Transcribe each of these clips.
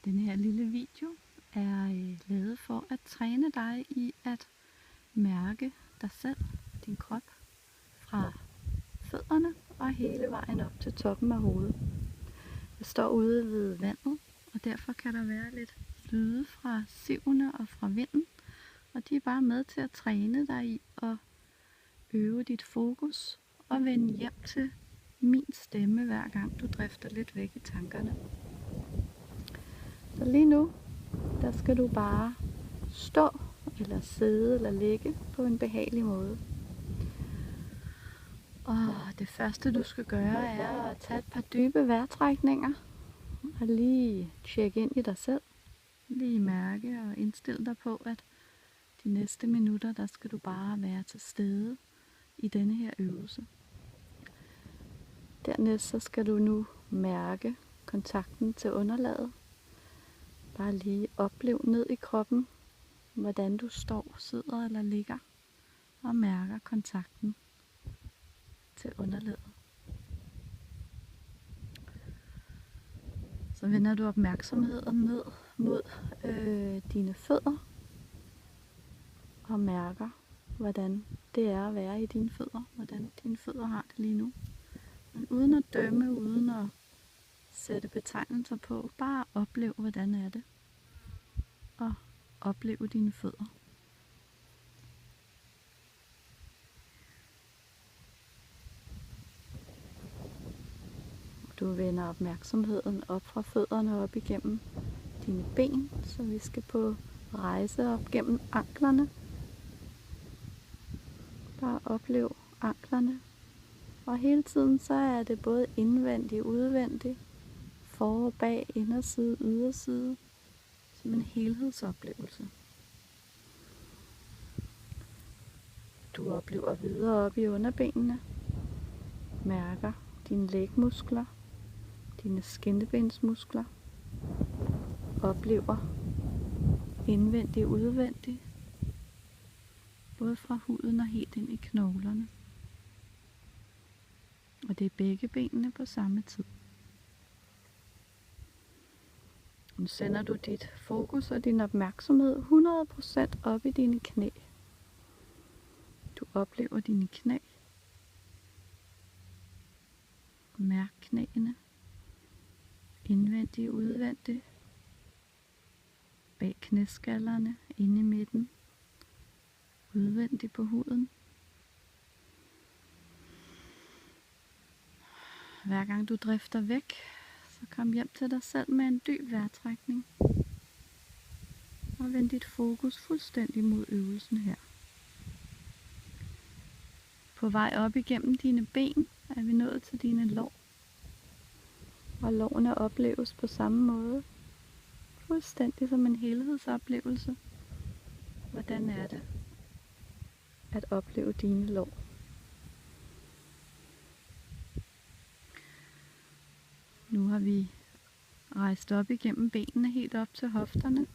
Den her lille video er lavet for at træne dig i at mærke dig selv, din krop, fra fødderne og hele vejen op til toppen af hovedet. Jeg står ude ved vandet, og derfor kan der være lidt lyde fra sivene og fra vinden. Og de er bare med til at træne dig i at øve dit fokus og vende hjem til min stemme, hver gang du drifter lidt væk i tankerne. Så lige nu, der skal du bare stå, eller sidde, eller ligge på en behagelig måde. Og det første du skal gøre er at tage et par dybe vejrtrækninger og lige tjekke ind i dig selv. Lige mærke og indstille dig på, at de næste minutter, der skal du bare være til stede i denne her øvelse. Dernæst så skal du nu mærke kontakten til underlaget. Bare lige oplev ned i kroppen, hvordan du står, sidder eller ligger, og mærker kontakten til underlaget. Så vender du opmærksomheden ned mod dine fødder, og mærker, hvordan det er at være i dine fødder, hvordan dine fødder har det lige nu. Men uden at dømme, uden at sætte betegnelser på, bare oplev, hvordan er det, og oplev dine fødder. Du vender opmærksomheden op fra fødderne op igennem dine ben, så vi skal på rejse op gennem anklerne. Bare oplev anklerne. Og hele tiden så er det både indvendigt og udvendigt, for og bag, inderside, yderside, som en helhedsoplevelse. Du oplever videre op i underbenene, mærker dine lægmuskler, dine skinnebensmuskler, oplever indvendigt og udvendigt, både fra huden og helt ind i knoglerne. Og det er begge benene på samme tid. Nu sender du dit fokus og din opmærksomhed 100% op i dine knæ. Du oplever dine knæ. Mærk knæene. Indvendigt og udvendigt. Bag knæskallerne, inde i midten. Udvendigt på huden. Hver gang du drifter væk, så kom hjem til dig selv med en dyb vejrtrækning. Og vend dit fokus fuldstændig mod øvelsen her. På vej op igennem dine ben er vi nået til dine lår. Og lårene opleves på samme måde. Fuldstændig som en helhedsoplevelse. Hvordan er det at opleve dine lår? Nu har vi rejst op igennem benene helt op til hofterne.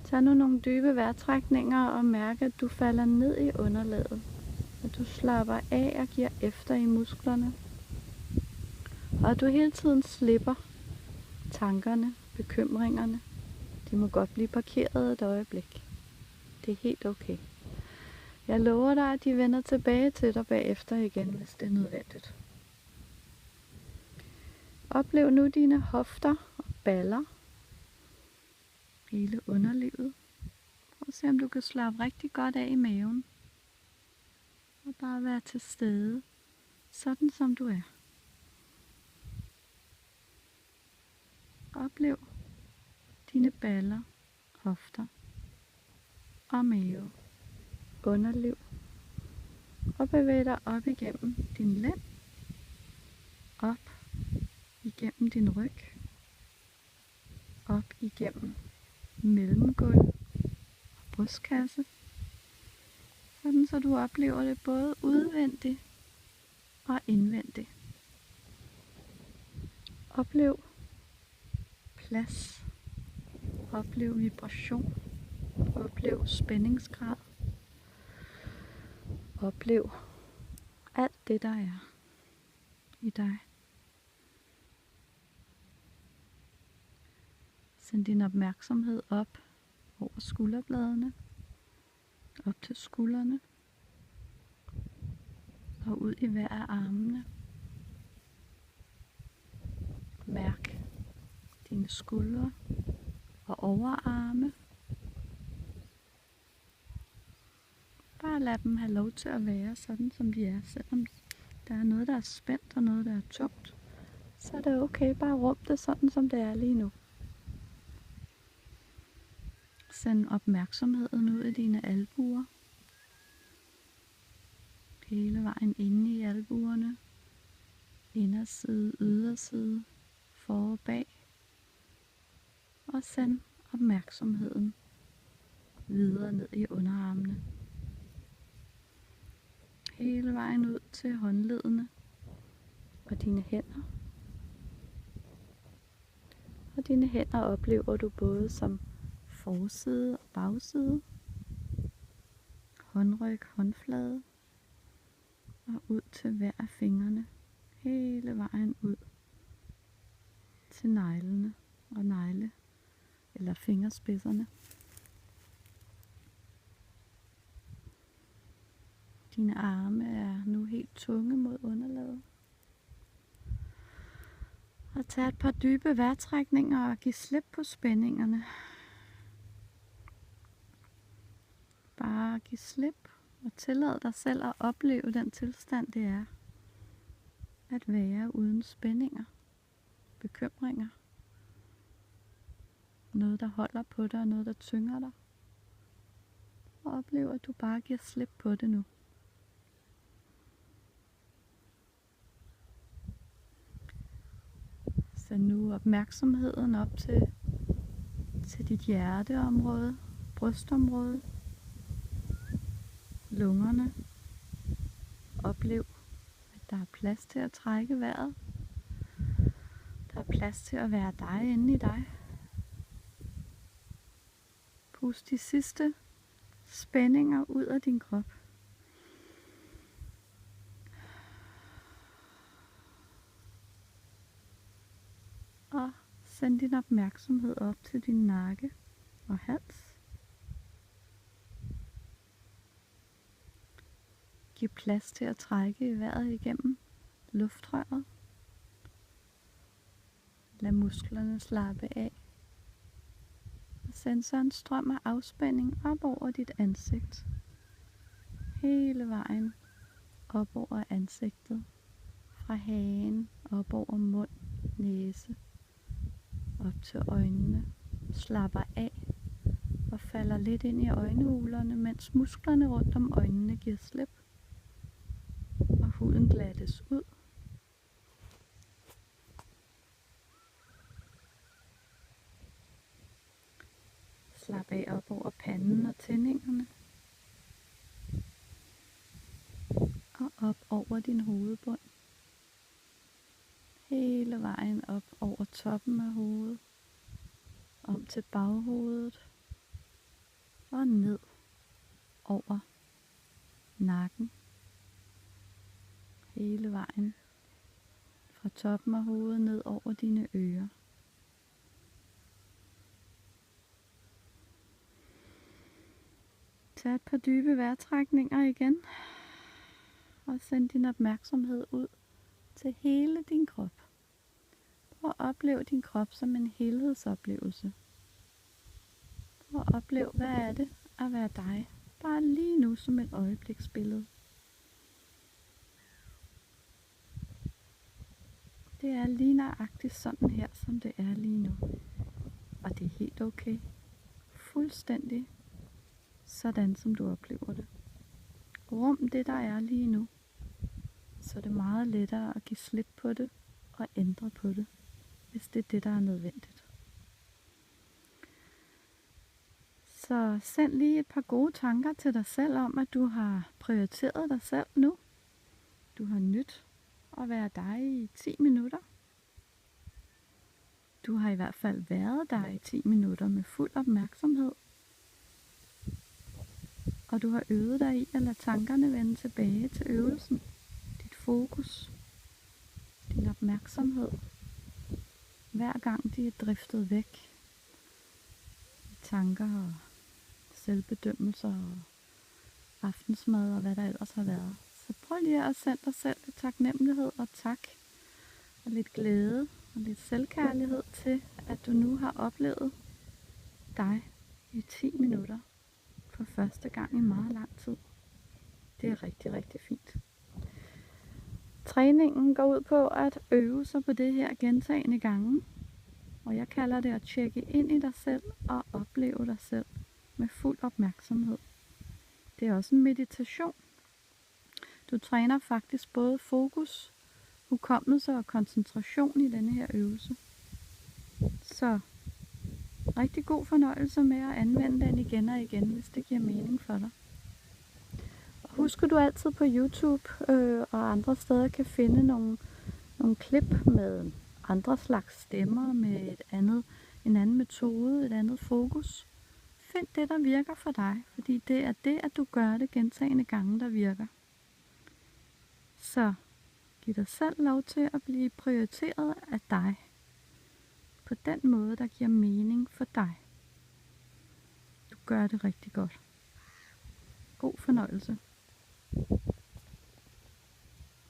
Tag nu nogle dybe vejrtrækninger og mærk, at du falder ned i underlaget. At du slapper af og giver efter i musklerne. Og at du hele tiden slipper tankerne, bekymringerne. De må godt blive parkeret et øjeblik. Det er helt okay. Jeg lover dig, at de vender tilbage til dig bagefter igen, hvis det er nødvendigt. Oplev nu dine hofter og baller. Hele underlivet. Prøv at se, om du kan slappe rigtig godt af i maven. Og bare være til stede, sådan som du er. Oplev dine baller, hofter og mave, underliv. Og bevæg dig op igennem din lænd, op igennem din ryg, op igennem mellemgulv og brystkasse. Sådan så du oplever det både udvendigt og indvendigt. Oplev plads. Oplev vibration. Oplev spændingsgrad. Oplev alt det, der er i dig. Send din opmærksomhed op over skulderbladene, op til skuldrene og ud i hver af armene. Mærk dine skuldre og overarme. Bare lad dem have lov til at være sådan, som de er, selvom der er noget, der er spændt og noget, der er tungt. Så er det okay, bare rum det sådan, som det er lige nu. Send opmærksomheden ud i dine albuer. Hele vejen inde i albuerne. Inderside, yderside, for og bag. Og send opmærksomheden videre ned i underarmene. Hele vejen ud til håndledene og dine hænder. Og dine hænder oplever du både som forside og bagside, håndryg, håndflade og ud til hver af fingrene, hele vejen ud til neglene og negle eller fingerspidserne. Dine arme er nu helt tunge mod underlaget. Og tag et par dybe vejrtrækninger og giv slip på spændingerne. Bare giv slip og tillad dig selv at opleve den tilstand, det er at være uden spændinger, bekymringer. Noget, der holder på dig, og noget, der tynger dig. Og oplev, at du bare giver slip på det nu. Send nu opmærksomheden op til dit hjerteområde, brystområde, lungerne. Oplev, at der er plads til at trække vejret. Der er plads til at være dig inde i dig. Pust de sidste spændinger ud af din krop. Og send din opmærksomhed op til din nakke og hals. Giv plads til at trække i vejret igennem luftrøret. Lad musklerne slappe af. Og send så en strøm af afspænding op over dit ansigt. Hele vejen op over ansigtet. Fra hagen op over mund, næse. Op til øjnene. Slapper af og falder lidt ind i øjenhulerne, mens musklerne rundt om øjnene giver slip. Og huden glattes ud. Slap af op over panden og tændingerne. Og op over din hovedbund. Hele vejen op over toppen af hovedet. Om til baghovedet. Og ned over nakken. Hele vejen fra toppen af hovedet ned over dine ører. Tag et par dybe vejrtrækninger igen. Og send din opmærksomhed ud til hele din krop. Prøv at opleve din krop som en helhedsoplevelse. Prøv at opleve, hvad er det at være dig. Bare lige nu som et øjebliksbillede. Det er lige nøjagtigt sådan her, som det er lige nu. Og det er helt okay. Fuldstændig sådan, som du oplever det. Rum det, der er lige nu. Så er det meget lettere at give slip på det og ændre på det, hvis det er det, der er nødvendigt. Så send lige et par gode tanker til dig selv om, at du har prioriteret dig selv nu. Du har nydt at være dig i 10 minutter. Du har i hvert fald været der i 10 minutter med fuld opmærksomhed. Og du har øvet dig i at lade tankerne vende tilbage til øvelsen. Dit fokus. Din opmærksomhed. Hver gang de er driftet væk tanker og selvbedømmelser og aftensmad og hvad der ellers har været. Så prøv lige at sende dig selv lidt taknemmelighed og tak og lidt glæde og lidt selvkærlighed til, at du nu har oplevet dig i 10 minutter for første gang i meget lang tid. Det er rigtig, rigtig fint. Træningen går ud på at øve sig på det her gentagne gange, og jeg kalder det at tjekke ind i dig selv og opleve dig selv med fuld opmærksomhed. Det er også en meditation. Du træner faktisk både fokus, hukommelse og koncentration i denne her øvelse. Så rigtig god fornøjelse med at anvende den igen og igen, hvis det giver mening for dig. Og husk, at du altid på YouTube og andre steder kan finde nogle klip med andre slags stemmer, med en anden metode, et andet fokus. Find det, der virker for dig, fordi det er det, at du gør det gentagne gange, der virker. Så giv dig selv lov til at blive prioriteret af dig, på den måde, der giver mening for dig. Du gør det rigtig godt. God fornøjelse.